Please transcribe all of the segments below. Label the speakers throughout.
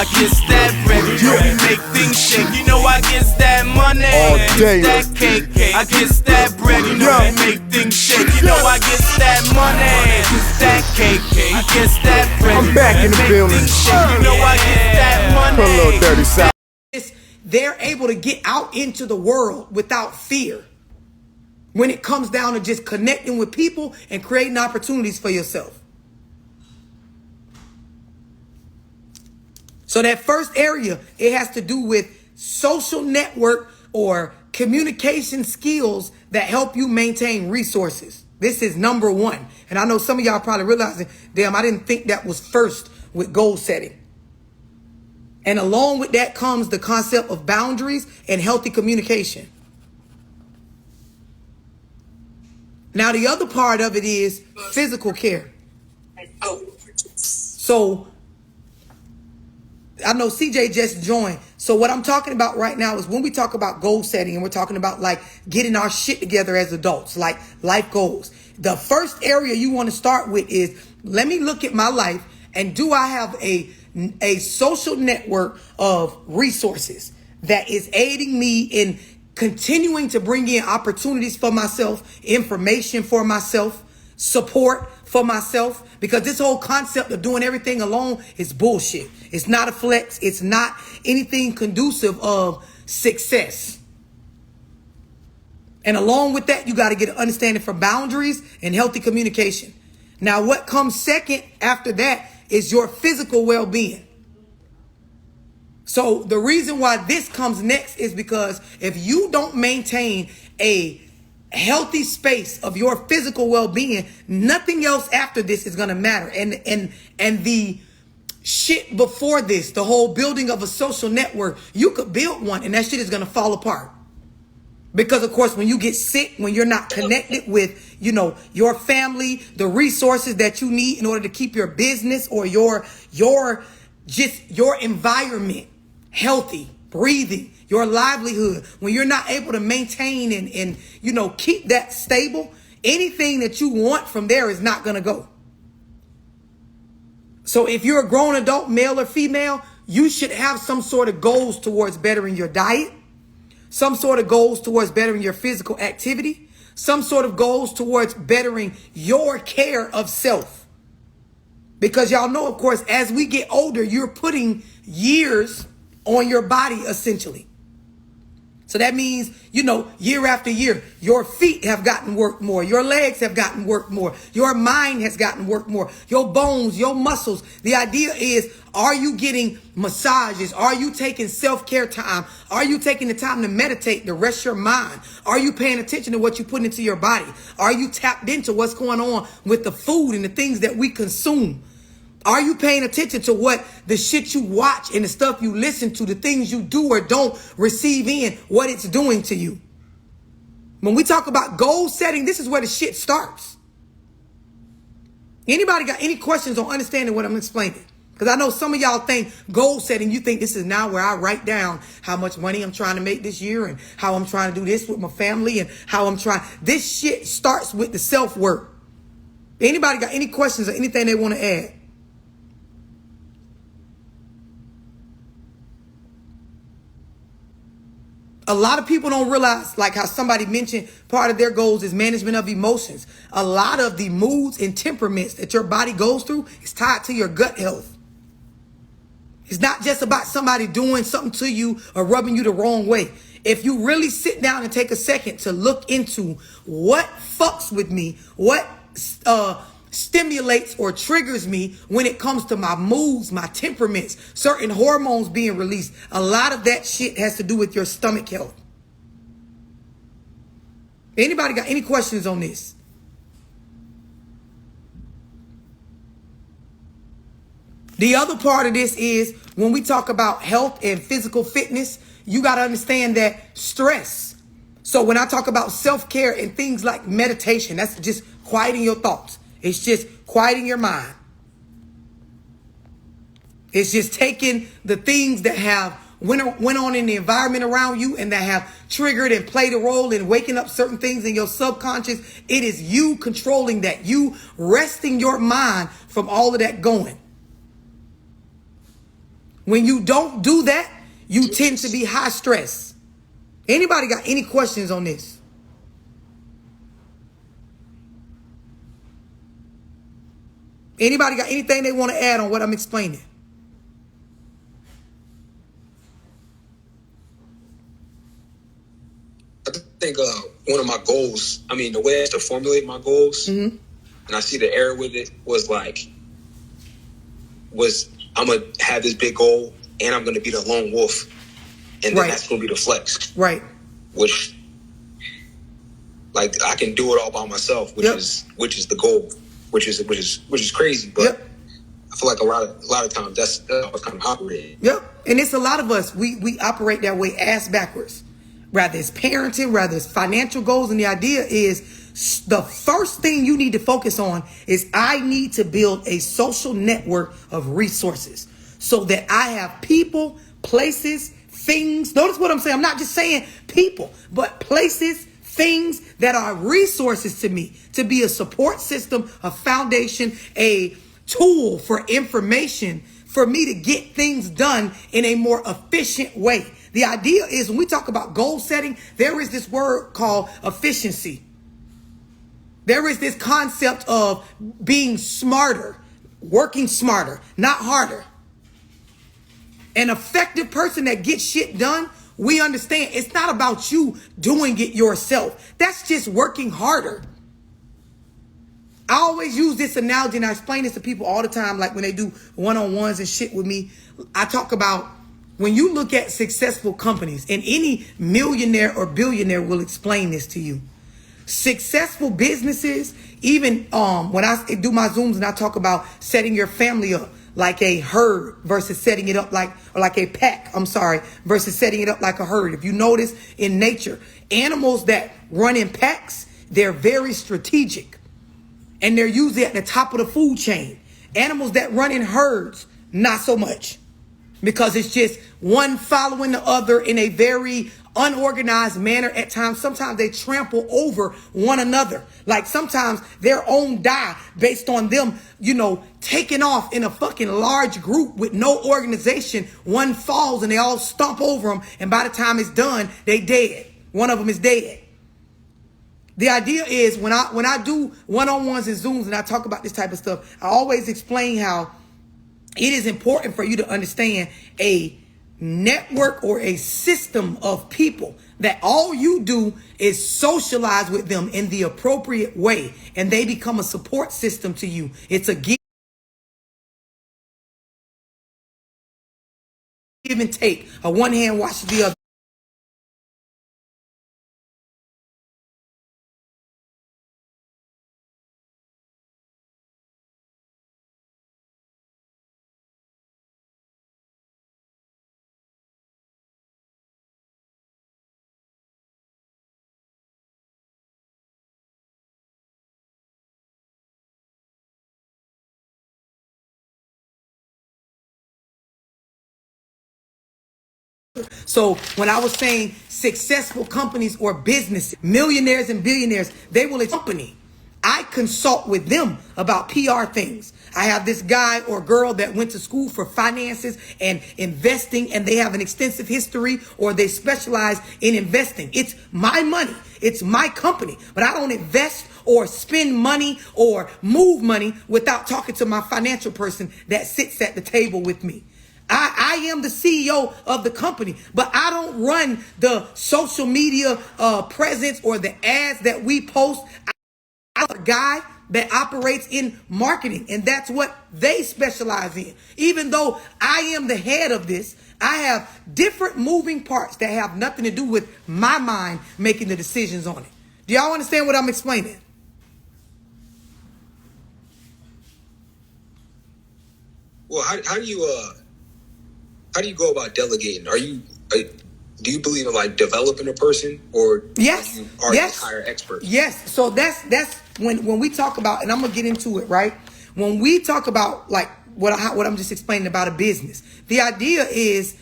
Speaker 1: I guess that bread, you know we make things shake. You know I guess that money,
Speaker 2: all day.
Speaker 1: that cake. I guess that bread, you know we make things shake. You know I guess that money, that cake. I guess that bread,
Speaker 2: I'm back in the building.
Speaker 1: You know I guess that money.
Speaker 2: Put a little dirty side.
Speaker 3: They're able to get out into the world without fear when it comes down to just connecting with people and creating opportunities for yourself. So that first area, it has to do with social network or communication skills that help you maintain resources. This is number one. And I know some of y'all probably realizing, damn, I didn't think that was first with goal setting. And along with that comes the concept of boundaries and healthy communication. Now, the other part of it is physical care. So I know CJ just joined. So what I'm talking about right now is when we talk about goal setting and we're talking about like getting our shit together as adults, like life goals. The first area you want to start with is, let me look at my life and do I have a social network of resources that is aiding me in continuing to bring in opportunities for myself, information for myself, support for myself, because this whole concept of doing everything alone is bullshit. It's not a flex. It's not anything conducive of success. And along with that, you got to get an understanding for boundaries and healthy communication. Now, what comes second after that is your physical well-being. So the reason why this comes next is because if you don't maintain a healthy space of your physical well-being, nothing else after this is going to matter. And the shit before this, the whole building of a social network, you could build one and that shit is going to fall apart. Because, of course, when you get sick, when you're not connected with, you know, your family, the resources that you need in order to keep your business or your environment healthy, breathing, your livelihood, when you're not able to maintain and you know, keep that stable, anything that you want from there is not going to go. So if you're a grown adult, male or female, you should have some sort of goals towards bettering your diet, some sort of goals towards bettering your physical activity, some sort of goals towards bettering your care of self. Because y'all know, of course, as we get older, you're putting years on your body, essentially. So that means, you know, year after year, your feet have gotten worked more. Your legs have gotten worked more. Your mind has gotten worked more. Your bones, your muscles. The idea is, are you getting massages? Are you taking self-care time? Are you taking the time to meditate, to rest your mind? Are you paying attention to what you put into your body? Are you tapped into what's going on with the food and the things that we consume? Are you paying attention to what the shit you watch and the stuff you listen to, the things you do or don't receive in, what it's doing to you? When we talk about goal setting, this is where the shit starts. Anybody got any questions on understanding what I'm explaining? Because I know some of y'all think goal setting, you think this is now where I write down how much money I'm trying to make this year and how I'm trying to do this with my family and how I'm trying. This shit starts with the self-work. Anybody got any questions or anything they want to add? A lot of people don't realize, like how somebody mentioned, part of their goals is management of emotions. A lot of the moods and temperaments that your body goes through is tied to your gut health. It's not just about somebody doing something to you or rubbing you the wrong way. If you really sit down and take a second to look into what fucks with me, what stimulates or triggers me when it comes to my moods, my temperaments, certain hormones being released. A lot of that shit has to do with your stomach health. Anybody got any questions on this? The other part of this is when we talk about health and physical fitness, you got to understand that stress. So when I talk about self-care and things like meditation, that's just quieting your thoughts. It's just quieting your mind. It's just taking the things that have went on in the environment around you and that have triggered and played a role in waking up certain things in your subconscious. It is you controlling that, you resting your mind from all of that going. When you don't do that, you tend to be high stress. Anybody got any questions on this? Anybody got anything they want to add on what I'm explaining?
Speaker 2: I think one of my goals, I mean, the way I used to formulate my goals, and I see the error with it, was I'm going to have this big goal, and I'm going to be the lone wolf, and then that's going to be the flex.
Speaker 3: Right.
Speaker 2: Which, like, I can do it all by myself, which is the goal, which is crazy, but I feel like a lot of times that's what's kind of operating.
Speaker 3: And it's a lot of us, we operate that way ass backwards. Rather it's parenting, rather it's financial goals. And the idea is the first thing you need to focus on is I need to build a social network of resources so that I have people, places, things. Notice what I'm saying. I'm not just saying people, but places, things that are resources to me, to be a support system, a foundation, a tool for information for me to get things done in a more efficient way. The idea is when we talk about goal setting, there is this word called efficiency. There is this concept of being smarter, working smarter, not harder. An effective person that gets shit done, we understand it's not about you doing it yourself. That's just working harder. I always use this analogy, and I explain this to people all the time, like when they do one-on-ones and shit with me. I talk about when you look at successful companies, and any millionaire or billionaire will explain this to you. Successful businesses, even when I do my Zooms and I talk about setting your family up like a herd versus setting it up like a pack, versus setting it up like a herd. If you notice in nature, animals that run in packs, they're very strategic. And they're usually at the top of the food chain. Animals that run in herds, not so much. Because it's just one following the other in a very unorganized manner at times. Sometimes they trample over one another. Like sometimes their own die based on them, taking off in a fucking large group with no organization. One falls and they all stomp over them. And by the time it's done, they dead. One of them is dead. The idea is when I do one-on-ones and Zooms and I talk about this type of stuff, I always explain how it is important for you to understand a network or a system of people that all you do is socialize with them in the appropriate way, and they become a support system to you. It's a give and take. A one hand washes the other. So when I was saying successful companies or businesses, millionaires and billionaires, they will accompany. I consult with them about PR things. I have this guy or girl that went to school for finances and investing, and they have an extensive history or they specialize in investing. It's my money. It's my company, but I don't invest or spend money or move money without talking to my financial person that sits at the table with me. I am the CEO of the company, but I don't run the social media presence or the ads that we post. I'm a guy that operates in marketing, and that's what they specialize in. Even though I am the head of this, I have different moving parts that have nothing to do with my mind making the decisions on it. Do y'all understand what I'm explaining?
Speaker 2: Well, how do you go about delegating? Do you believe in like developing a person, or
Speaker 3: yes,
Speaker 2: are you hire experts?
Speaker 3: Yes. So that's when we talk about, and I'm gonna get into it, right? When we talk about like what I'm just explaining about a business, the idea is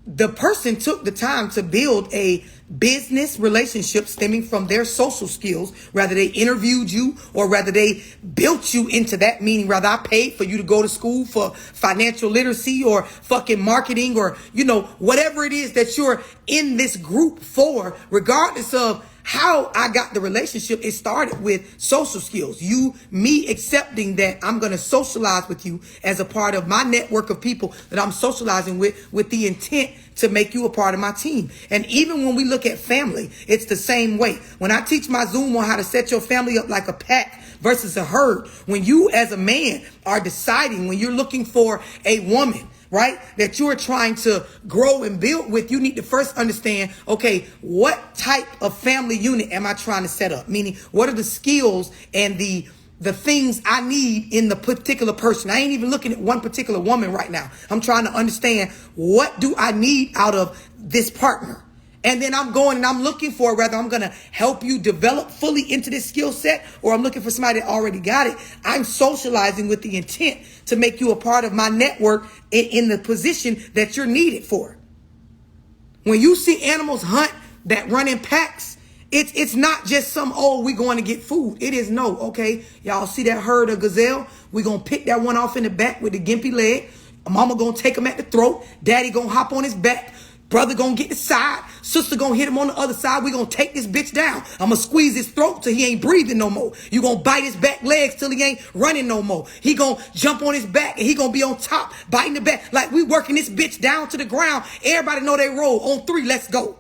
Speaker 3: the person took the time to build a business relationships stemming from their social skills, whether they interviewed you or whether they built you into that, meaning whether I paid for you to go to school for financial literacy or fucking marketing or, you know, whatever it is that you're in this group for, regardless of how I got the relationship, it started with social skills. Me accepting that I'm going to socialize with you as a part of my network of people that I'm socializing with the intent to make you a part of my team. And even when we look at family, it's the same way. When I teach my Zoom on how to set your family up like a pack versus a herd, when you as a man are deciding, when you're looking for a woman, right, that you're trying to grow and build with, you need to first understand, okay, what type of family unit am I trying to set up? Meaning, what are the skills and the things I need in the particular person? I ain't even looking at one particular woman right now. I'm trying to understand, what do I need out of this partner? And then I'm going and I'm looking for whether I'm going to help you develop fully into this skill set or I'm looking for somebody that already got it. I'm socializing with the intent to make you a part of my network in the position that you're needed for. When you see animals hunt that run in packs, it's not just some, oh, we going to get food. It is no, okay, y'all see that herd of gazelle? We're going to pick that one off in the back with the gimpy leg. Mama going to take him at the throat. Daddy going to hop on his back. Brother gonna get the side. Sister gonna hit him on the other side. We gonna take this bitch down. I'm gonna squeeze his throat till he ain't breathing no more. You gonna bite his back legs till he ain't running no more. He gonna jump on his back and he gonna be on top, biting the back. Like we working this bitch down to the ground. Everybody know they roll. On 3, let's go.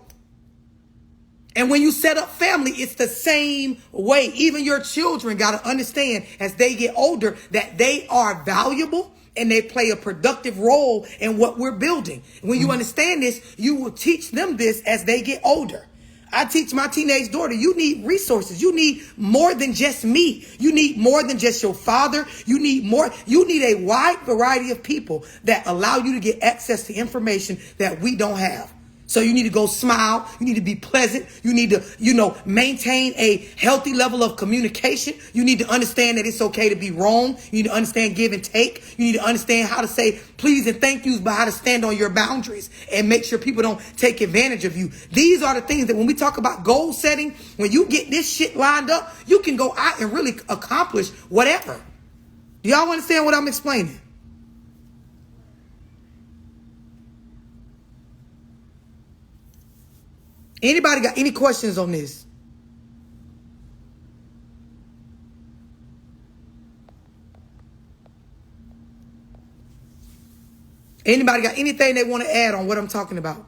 Speaker 3: And when you set up family, it's the same way. Even your children gotta understand as they get older that they are valuable and they play a productive role in what we're building. When you understand this, you will teach them this as they get older. I teach my teenage daughter, you need resources. You need more than just me. You need more than just your father. You need more. You need a wide variety of people that allow you to get access to information that we don't have. So you need to go smile. You need to be pleasant. You need to, maintain a healthy level of communication. You need to understand that it's okay to be wrong. You need to understand give and take. You need to understand how to say please and thank yous, but how to stand on your boundaries and make sure people don't take advantage of you. These are the things that when we talk about goal setting, when you get this shit lined up, you can go out and really accomplish whatever. Do y'all understand what I'm explaining? Anybody got any questions on this? Anybody got anything they want to add on what I'm talking about?